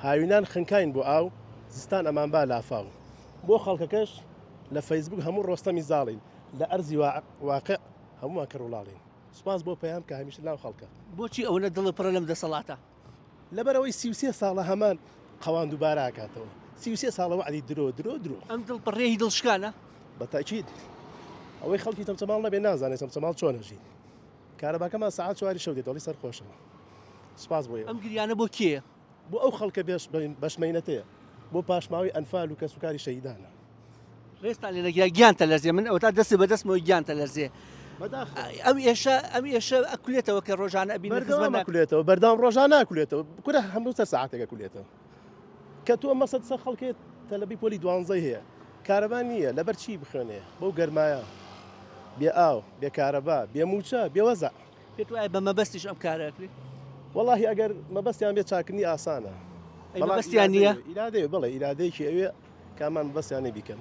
هاوینان خنکاین بۆ ئاو زستان ئەمان با لافاو بۆ خەڵکەکەش لە فەیسبوک هەموو ڕۆستەمی زاڵین لە ئەرزی واقع هەمووان کەڕوڵاڵین سوپاس بۆ پەیام کە هەمیشە ناو خەڵکە بۆچی ئەوەنە دڵ پڕە لەم دەسەڵاتە لەبەرەوەی 33 ساڵە هەمان قەوان دووبارە ئاکاتەوە 33 ساڵە وعدی درۆ ئەم دڵ پڕێهی دڵشکانە بەتاکید ئەوەی خەڵکی تەمچەماڵ نەبێ نازانێت تەمچەماڵ چۆنەژین کارەباکەمان سەعات 4 شەو دێت دەڵی سەرخۆشەوە سوپاس بۆ ئەم گریانە بۆ کێ بۆ ئەو خەڵکە بەشمەینەتەیە بۆ پاشماوی ئەنفال و کەسوکاری شەیدانە ڕێستان لێ نەگیرا گیانتە لەرزێ من ئەو تا دەستی بەدەستمەوە گیانتە لەرزێ ئەم ئێشە ئەکولێتەوە کە ڕۆژانە ئەبینەکولێتەوە بەردام ڕۆژان ناکولێتەوە کورە هەموو سەر ساعتێکە کولێتەوە کە تۆ مەسەد سەر خەڵکێت تەلەبی پۆلی 12 هەیە کارەبان نییە لەبەر چی بخوێنێ بەو گەرمایە بێ ئاو بێ کارەبا بێ موچە بێوەزە پێت وایە بە مەبەستیش ئەم کارەکری والله ئەگەر مەبەستیان بێت چاکردنی ئاسانە مەبەستیان نییە ئیرادەیە بڵێ ئیرادەیەکی ئەوێ کامان بەستیانێ بیکەن